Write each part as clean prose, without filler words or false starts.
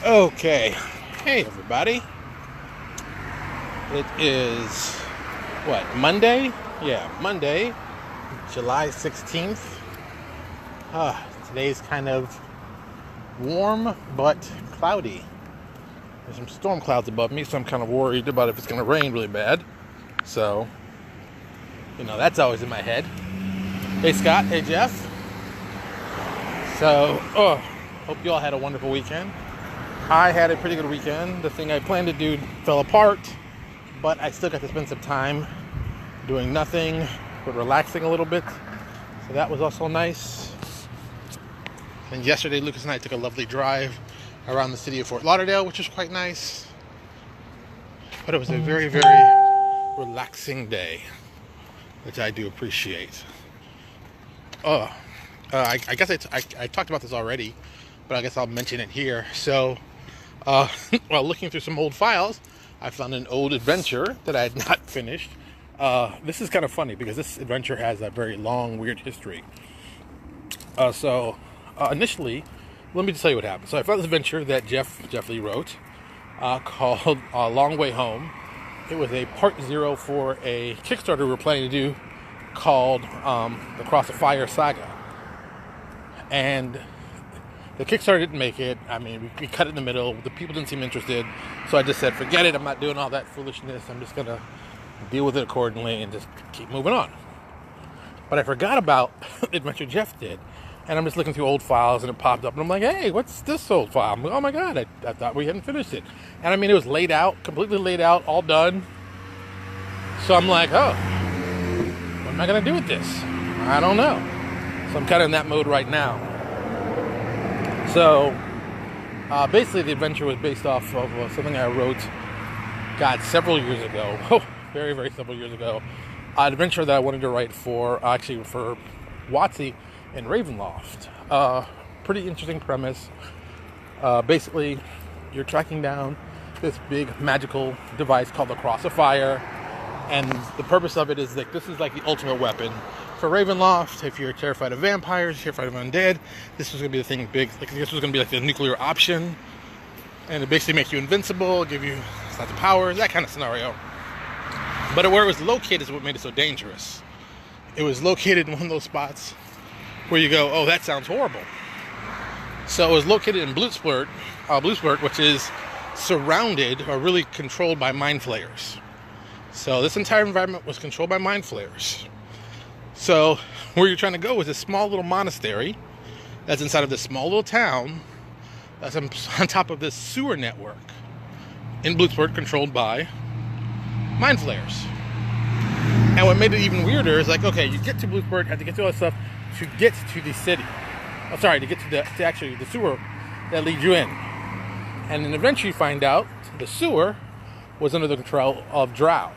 Okay. Hey, everybody. It is, Monday? Yeah, Monday, July 16th. Today's kind of warm, but cloudy. There's some storm clouds above me, so I'm kind of worried about if it's going to rain really bad. So, that's always in my head. Hey, Scott. Hey, Jeff. So, hope you all had a wonderful weekend. I had a pretty good weekend. The thing I planned to do fell apart, but I still got to spend some time doing nothing, but relaxing a little bit. So that was also nice. And yesterday, Lucas and I took a lovely drive around the city of Fort Lauderdale, which was quite nice. But it was a very, very relaxing day, which I do appreciate. I guess I talked about this already, but I guess I'll mention it here. So, while looking through some old files, I found an old adventure that I had not finished. This is kind of funny because this adventure has a very long, weird history. Initially, let me just tell you what happened. So I found this adventure that Jeff Lee wrote called Long Way Home. It was a part 0 for a Kickstarter we were planning to do called the Cross of Fire Saga. And the Kickstarter didn't make it. I mean, we cut it in the middle. The people didn't seem interested. So I just said, forget it. I'm not doing all that foolishness. I'm just going to deal with it accordingly and just keep moving on. But I forgot about the adventure Jeff did. And I'm just looking through old files and it popped up. And I'm like, hey, what's this old file? I'm like, oh my God, I thought we hadn't finished it. And I mean, it was laid out, completely laid out, all done. So I'm like, what am I going to do with this? I don't know. So I'm kind of in that mode right now. So, basically the adventure was based off of something I wrote, several years ago. Very, very several years ago. An adventure that I wanted to write for WotC in Ravenloft. Pretty interesting premise. Basically, you're tracking down this big magical device called the Cross of Fire. And the purpose of it is that this is like the ultimate weapon for Ravenloft. If you're terrified of vampires, terrified of undead, this was going to be the thing big. Like, this was going to be like the nuclear option. And it basically makes you invincible, give you lots of powers, that kind of scenario. But where it was located is what made it so dangerous. It was located in one of those spots where you go, oh, that sounds horrible. So it was located in Blutsplurt, which is surrounded or really controlled by mind flayers. So this entire environment was controlled by mind flayers. So where you're trying to go is a small little monastery that's inside of this small little town that's on top of this sewer network in Blutsplurt controlled by mind flayers. And what made it even weirder is like, okay, you get to Blutsplurt, have to get through all that stuff to get to the city. To get to actually the sewer that leads you in. And then eventually you find out the sewer was under the control of drow.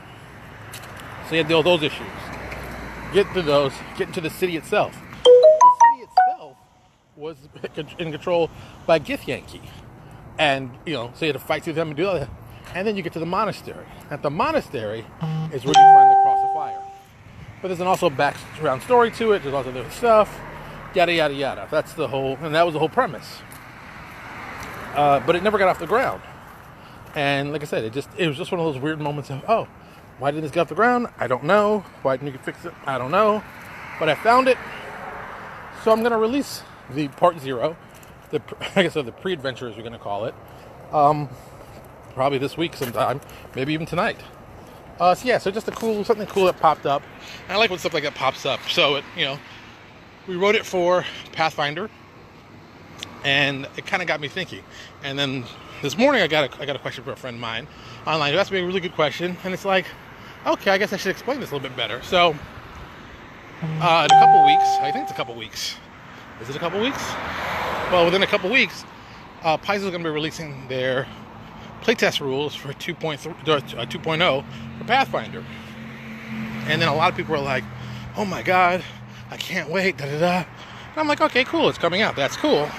So you had to deal with those issues. Get into the city itself. The city itself was in control by Githyanki. And, so you had to fight through them and do all that. And then you get to the monastery. At the monastery is where you find the Cross of Fire. But there's also a background story to it. There's also other stuff. Yada, yada, yada. That was the whole premise. But it never got off the ground. And like I said, it was just one of those weird moments of, why didn't this get off the ground? I don't know. Why didn't you fix it? I don't know. But I found it. So I'm going to release the part 0. The pre-adventure, as we're going to call it. Probably this week sometime. Maybe even tonight. So just something cool that popped up. And I like when stuff like that pops up. So, we wrote it for Pathfinder. And it kind of got me thinking. And then this morning I got a question for a friend of mine online who asked me a really good question. And it's like, okay, I guess I should explain this a little bit better. So, in a couple weeks, I think it's a couple weeks. Is it a couple weeks? Well, within a couple weeks, Paizo is going to be releasing their playtest rules for 2.0 for Pathfinder. And then a lot of people were like, oh my God, I can't wait, da-da-da. And I'm like, okay, cool, it's coming out. That's cool.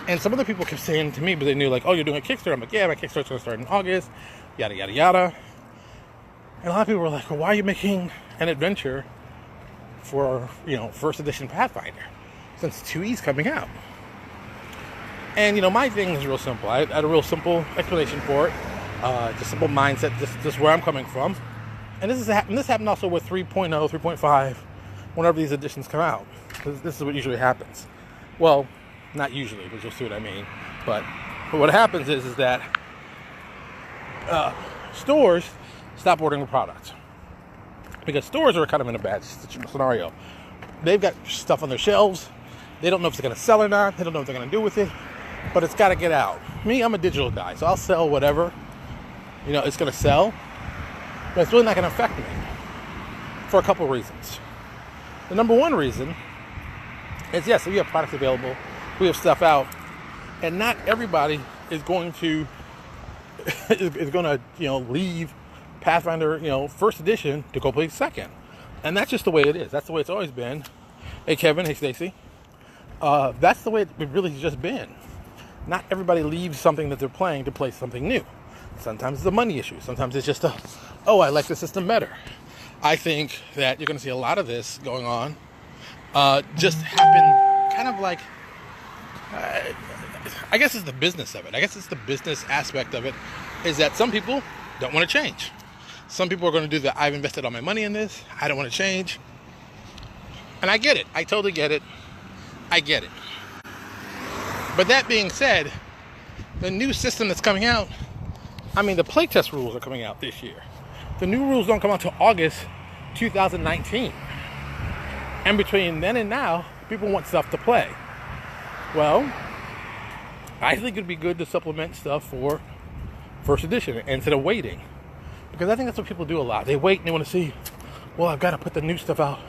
And some other people kept saying to me, but they knew, like, oh, you're doing a Kickstarter? I'm like, yeah, my Kickstarter's going to start in August, yada, yada, yada. And a lot of people were like, well, why are you making an adventure for, first edition Pathfinder? Since 2E's coming out. And, my thing is real simple. I had a real simple explanation for it. Just simple mindset, just where I'm coming from. And this happened also with 3.0, 3.5, whenever these editions come out. Because this is what usually happens. Well, not usually, but you'll see what I mean. But what happens is that stores stop ordering the product. Because stores are kind of in a bad scenario. They've got stuff on their shelves. They don't know if it's going to sell or not. They don't know what they're going to do with it. But it's got to get out. Me, I'm a digital guy, so I'll sell whatever, it's going to sell. But it's really not going to affect me for a couple of reasons. The number one reason is, yes, we have products available. We have stuff out. And not everybody is going to leave Pathfinder, first edition to go play second. And that's just the way it is. That's the way it's always been. Hey, Kevin. Hey, Stacy. That's the way it really has just been. Not everybody leaves something that they're playing to play something new. Sometimes it's a money issue. Sometimes it's just I like the system better. I think that you're going to see a lot of this going on. Just happen kind of like, I guess it's the business of it. I guess it's the business aspect of it, is that some people don't want to change. Some people are going to do I've invested all my money in this. I don't want to change. And I get it. I totally get it. I get it. But that being said, the new system that's coming out, the playtest rules are coming out this year. The new rules don't come out until August 2019. And between then and now, people want stuff to play. Well, I think it'd be good to supplement stuff for first edition instead of waiting. Because I think that's what people do a lot. They wait and they want to see, I've got to put the new stuff out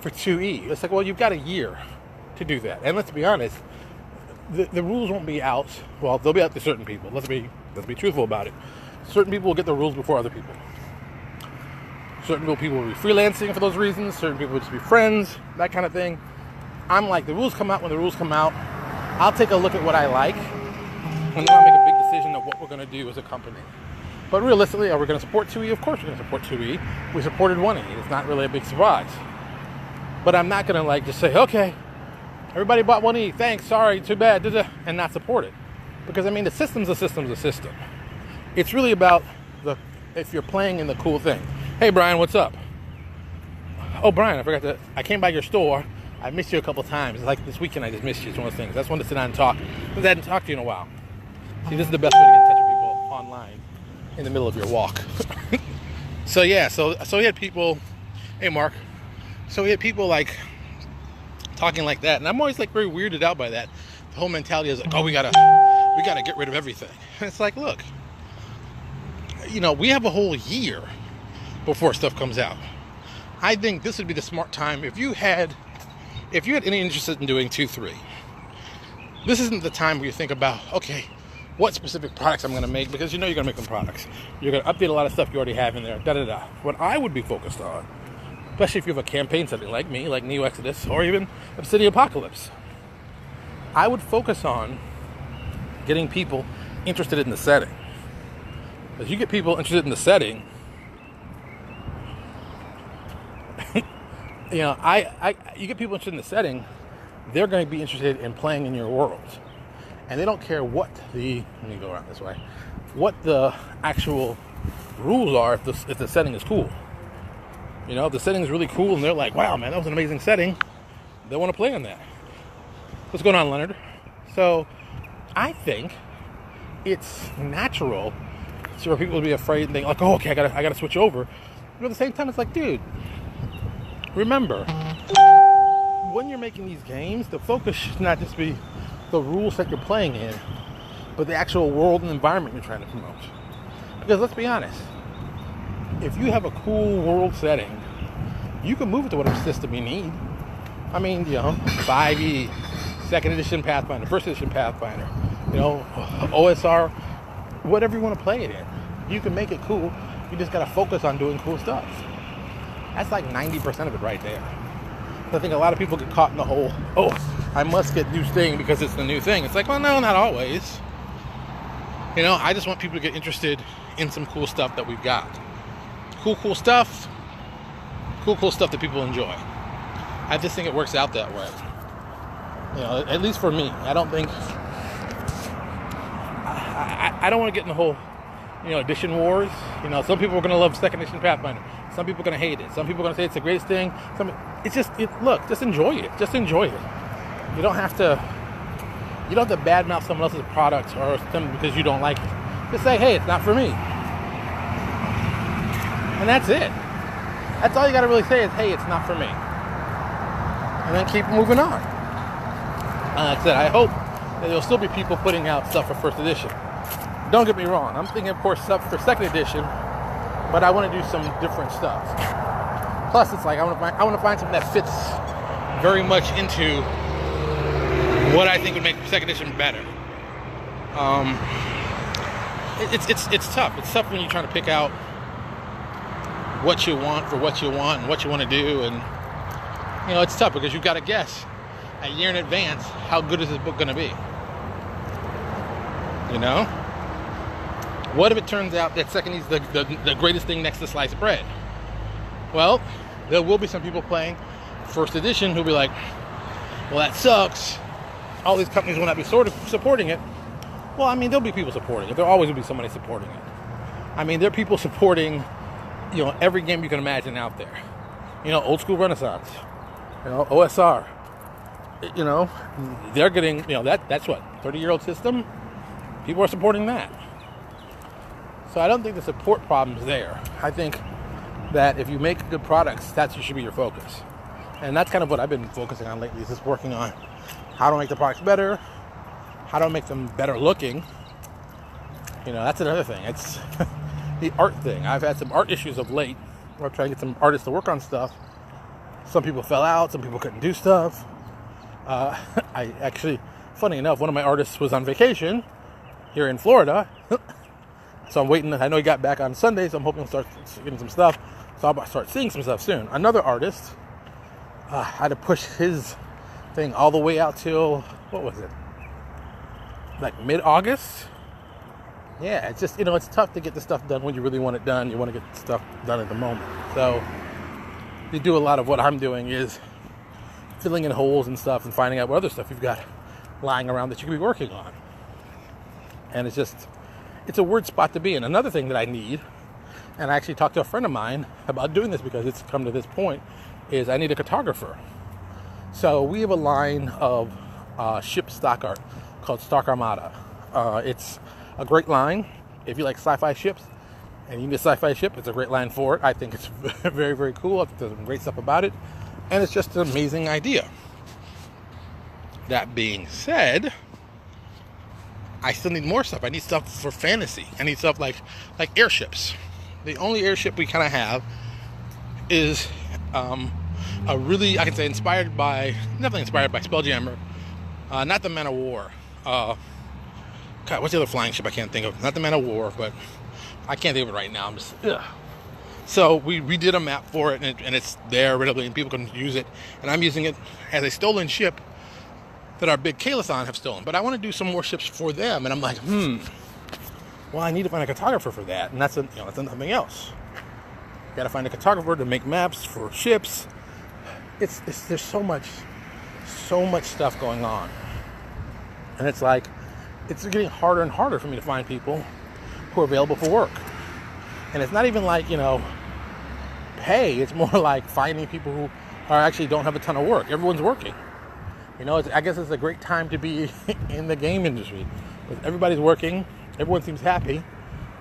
for 2E. It's like, you've got a year to do that. And let's be honest, the rules won't be out. Well, they'll be out to certain people. Let's be truthful about it. Certain people will get the rules before other people. Certain people will be freelancing for those reasons. Certain people will just be friends, that kind of thing. I'm like, the rules come out when the rules come out. I'll take a look at what I like, and then I'll make a big decision of what we're going to do as a company. But realistically, are we going to support 2E? Of course we're going to support 2E. We supported 1E. It's not really a big surprise. But I'm not going to just say, okay, everybody bought 1E. Thanks. Sorry. Too bad. And not support it. Because, the system's a system. It's really about if you're playing in the cool thing. Hey, Brian, what's up? Oh, Brian, I came by your store. I missed you a couple times. Like this weekend, I just missed you. It's one of those things. I just wanted to sit down and talk. Because I hadn't talked to you in a while. See, this is the best way to get in touch with people online in the middle of your walk. So we had people. Hey, Mark. So we had people talking like that, and I'm always very weirded out by that. The whole mentality is we gotta get rid of everything. And it's like, look, we have a whole year before stuff comes out. I think this would be the smart time if you had any interest in doing 2-3. This isn't the time where you think about, okay, what specific products I'm going to make, because you're going to make them products. You're going to update a lot of stuff you already have in there, da-da-da. What I would be focused on, especially if you have a campaign setting like me, like Neo Exodus, or even Obsidian Apocalypse, I would focus on getting people interested in the setting. As you get people interested in the setting, you get people interested in the setting, they're going to be interested in playing in your world. And they don't care what let me go around this way, what the actual rules are if the setting is cool. If the setting is really cool and they're like, wow, man, that was an amazing setting, they want to play on that. What's going on, Leonard? So I think it's natural for people to be afraid and think okay, I gotta switch over. But at the same time, it's like, dude, remember, when you're making these games, the focus should not just be the rules that you're playing in, but the actual world and environment you're trying to promote. Because let's be honest, if you have a cool world setting, you can move it to whatever system you need. 5E, second edition Pathfinder, first edition Pathfinder, OSR, whatever you want to play it in. You can make it cool. You just got to focus on doing cool stuff. That's 90% of it right there. I think a lot of people get caught in the whole, I must get new thing because it's the new thing. It's like, well, no, not always. I just want people to get interested in some cool stuff that we've got. Cool stuff that people enjoy. I just think it works out that way. At least for me. I don't think I don't want to get in the whole, edition wars. Some people are going to love second edition Pathfinder. Some people are going to hate it. Some people are going to say it's the greatest thing. Look, just enjoy it. Just enjoy it. You don't have to badmouth someone else's product or something because you don't like it. Just say, hey, it's not for me. And that's it. That's all you got to really say is, hey, it's not for me. And then keep moving on. Like I said, I hope that there'll still be people putting out stuff for first edition. Don't get me wrong. I'm thinking, of course, stuff for second edition, but I want to do some different stuff. Plus, it's like I want to find something that fits very much into what I think would make second edition better. It's tough. It's tough when you're trying to pick out what you want for what you want and what you want to do, and it's tough because you've got to guess a year in advance how good is this book going to be. What if it turns out that second is the greatest thing next to sliced bread? Well, there will be some people playing first edition who'll be like, well, that sucks. All these companies will not be sort of supporting it. Well, there'll be people supporting it. There always will be somebody supporting it. There are people supporting, every game you can imagine out there. Old school Renaissance, OSR. They're getting, that's what, 30-year-old system? People are supporting that. So I don't think the support problem is there. I think that if you make good products, that should be your focus. And that's kind of what I've been focusing on lately, is just working on how to make the products better, how to make them better looking. That's another thing. It's the art thing. I've had some art issues of late. We're trying to get some artists to work on stuff. Some people fell out, some people couldn't do stuff. I actually, funny enough, one of my artists was on vacation here in Florida. So I'm waiting. I know he got back on Sunday, so I'm hoping he'll start getting some stuff. So I'll start seeing some stuff soon. Another artist had to push his thing all the way out till, what was it? Like mid-August? Yeah, it's just, it's tough to get the stuff done when you really want it done. You want to get stuff done at the moment. So you do a lot of what I'm doing is filling in holes and stuff and finding out what other stuff you've got lying around that you could be working on. And it's a weird spot to be in. Another thing that I need, and I actually talked to a friend of mine about doing this because it's come to this point, is I need a cartographer. So we have a line of ship stock art called Stark Armada. It's a great line. If you like sci-fi ships and you need a sci-fi ship, it's a great line for it. I think it's very, very cool. I think there's some great stuff about it. And it's just an amazing idea. That being said, I still need more stuff. I need stuff for fantasy. I need stuff like airships. The only airship we kind of have is a really, I can say, definitely inspired by Spelljammer. Not the Man of War. God, what's the other flying ship I can't think of? Not the Man of War, but I can't think of it right now. I'm just, ugh. So we redid a map for it, and it's there readily, and people can use it. And I'm using it as a stolen ship that our big Kalathon have stolen. But I want to do some more ships for them, and I'm like, well, I need to find a cartographer for that, and that's something else. Got to find a cartographer to make maps for ships. There's so much stuff going on, and it's like it's getting harder and harder for me to find people who are available for work. And it's not even like pay. It's more like finding people who actually don't have a ton of work. Everyone's working. I guess it's a great time to be in the game industry. Everybody's working. Everyone seems happy.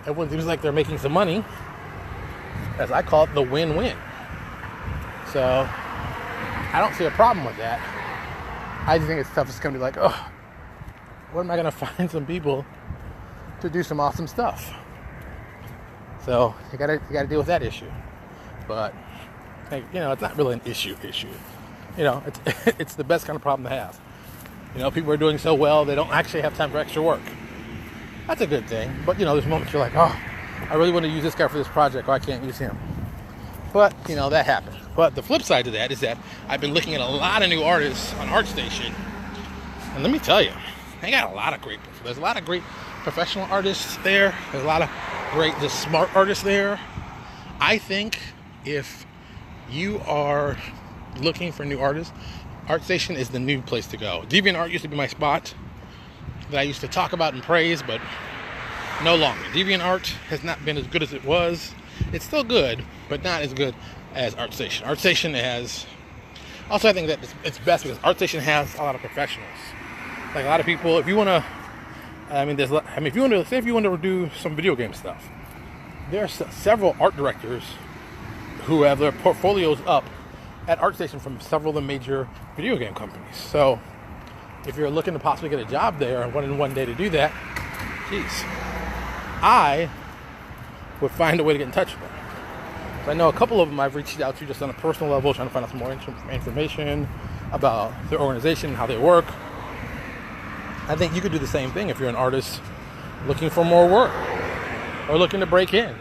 Everyone seems like they're making some money. As I call it, the win-win. So I don't see a problem with that. I just think it's tough. It's going to be like, oh, where am I going to find some people to do some awesome stuff? So you got to deal with that issue. But it's not really an issue. It's the best kind of problem to have. People are doing so well they don't actually have time for extra work. That's a good thing. But there's moments you're like, oh, I really want to use this guy for this project, or I can't use him. But that happens. But the flip side to that is that I've been looking at a lot of new artists on ArtStation, and let me tell you, they got a lot of great. There's a lot of great professional artists there. There's a lot of great, just smart artists there. I think if you are looking for new artists, ArtStation is the new place to go. DeviantArt used to be my spot that I used to talk about and praise, but No longer. DeviantArt has not been as good as it was. It's still good, but not as good as ArtStation. ArtStation has... Also, I think that it's best because ArtStation has a lot of professionals. Like a lot of people, if you want to... if you want to... Say if you want to do some video game stuff, there are several art directors who have their portfolios up at ArtStation from several of the major video game companies. So, if you're looking to possibly get a job there and wanting one day to do that, geez, I would find a way to get in touch with them. So I know a couple of them I've reached out to just on a personal level, trying to find out some more information about their organization and how they work. I think you could do the same thing if you're an artist looking for more work or looking to break in.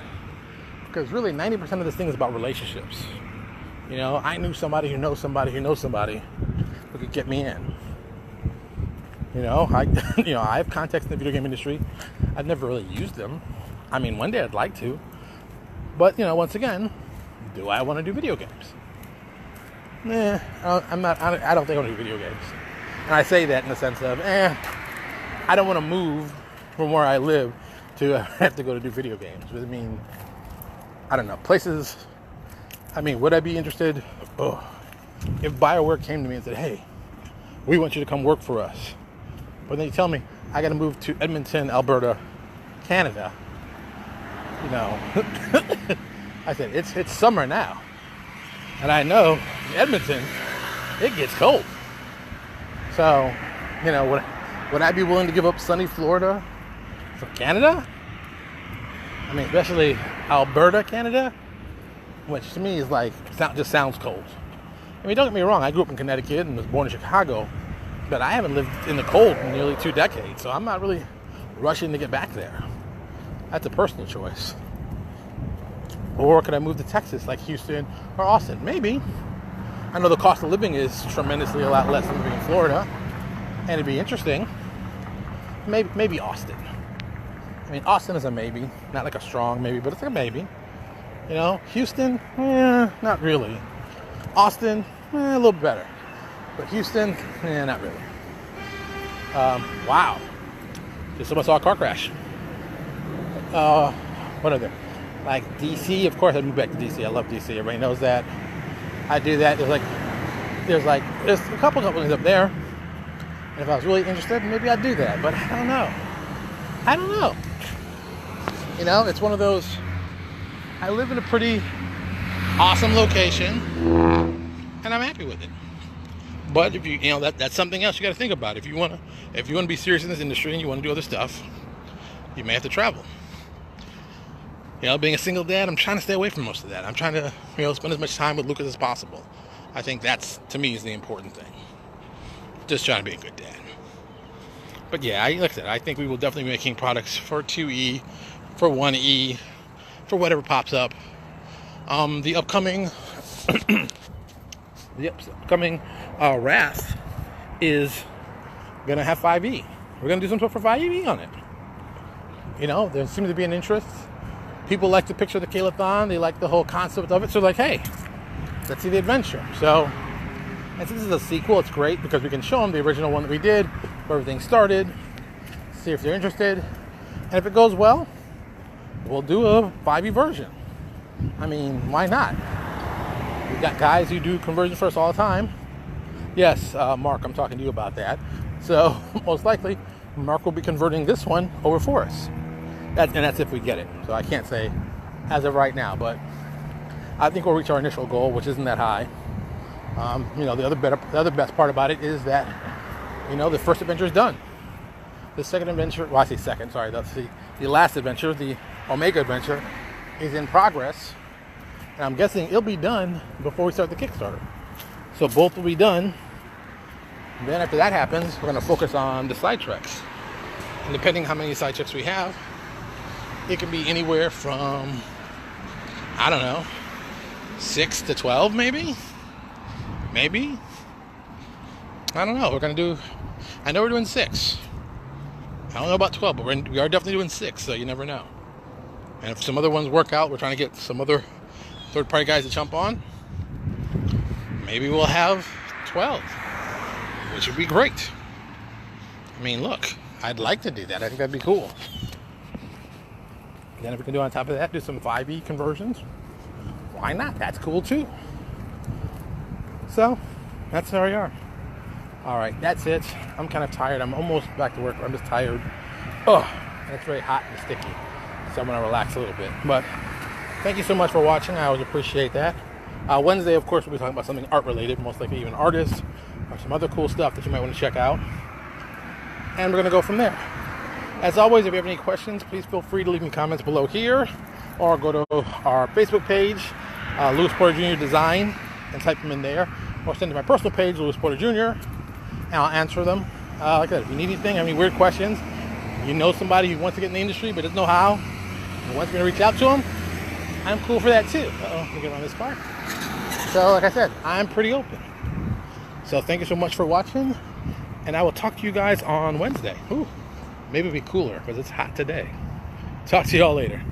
Because really, 90% of this thing is about relationships. You know, I knew somebody who knows somebody who knows somebody who could get me in. You know, I have contacts in the video game industry. I've never really used them. I mean, one day I'd like to. But, once again, do I want to do video games? I don't think I want to do video games. And I say that in the sense of, I don't want to move from where I live to have to go to do video games. I mean, I don't know. Places, would I be interested? If BioWare came to me and said, hey, we want you to come work for us. But then you tell me, I got to move to Edmonton, Alberta, Canada. I said, it's summer now. And I know in Edmonton, it gets cold. So, would I be willing to give up sunny Florida for Canada? Especially Alberta, Canada, which to me is just sounds cold. Don't get me wrong, I grew up in Connecticut and was born in Chicago, but I haven't lived in the cold in nearly 2 decades, so I'm not really rushing to get back there. That's a personal choice. Or could I move to Texas, like Houston or Austin? Maybe. I know the cost of living is tremendously a lot less than living in Florida, and it'd be interesting. Maybe Austin. Austin is a maybe, not like a strong maybe, but it's a maybe. Houston, not really. Austin, a little better. But Houston, not really. Wow. Just someone saw a car crash. What are there? Like DC, of course I'd move back to DC. I love DC. Everybody knows that. I do that. There's a couple companies up there. And if I was really interested, maybe I'd do that. But I don't know. It's one of those, I live in a pretty awesome location and I'm happy with it. But if that's something else you got to think about. If you want to be serious in this industry and you want to do other stuff, you may have to travel. Being a single dad, I'm trying to stay away from most of that. I'm trying to, spend as much time with Lucas as possible. I think that's, to me, is the important thing. Just trying to be a good dad. But yeah, like I said, I think we will definitely be making products for 2E, for 1E, for whatever pops up. The upcoming Wrath is going to have 5E. We're going to do some stuff for 5E on it. There seems to be an interest. People like the picture of the Kalathon. They like the whole concept of it. So hey, let's see the adventure. So, and since this is a sequel, it's great because we can show them the original one that we did, where everything started, see if they're interested. And if it goes well, we'll do a 5e version. Why not? We've got guys who do conversions for us all the time. Yes, Mark, I'm talking to you about that. So, most likely, Mark will be converting this one over for us. That's if we get it. So I can't say as of right now, but I think we'll reach our initial goal, which isn't that high. The other best part about it is that, the first adventure is done. The second adventure, well, I say second, sorry, that's the last adventure, the Omega adventure, is in progress. And I'm guessing it'll be done before we start the Kickstarter. So both will be done. And then after that happens, we're going to focus on the side treks. And depending how many side treks we have, it can be anywhere from, 6 to 12 maybe? Maybe? I don't know. I know we're doing 6. I don't know about 12, but we are definitely doing 6, so you never know. And if some other ones work out, we're trying to get some other third-party guys to jump on. Maybe we'll have 12, which would be great. Look, I'd like to do that. I think that'd be cool. Then if we can do on top of that, do some 5e conversions. Why not? That's cool too. So, that's where we are. Alright, that's it. I'm kind of tired. I'm almost back to work. I'm just tired. Oh, and it's very hot and sticky. So I'm going to relax a little bit. But thank you so much for watching. I always appreciate that. Wednesday, of course, we'll be talking about something art-related, most likely even artists, or some other cool stuff that you might want to check out. And we're going to go from there. As always, if you have any questions, please feel free to leave me comments below here, or go to our Facebook page, Louis Porter Jr. Design, and type them in there, or send to my personal page, Louis Porter Jr., and I'll answer them. Like I said, if you need anything, have any weird questions, you know somebody who wants to get in the industry but doesn't know how, and wants me to reach out to them, I'm cool for that too. Let me get on this car. So, like I said, I'm pretty open. So, thank you so much for watching, and I will talk to you guys on Wednesday. Ooh, maybe it'll be cooler because it's hot today. Talk to you all later.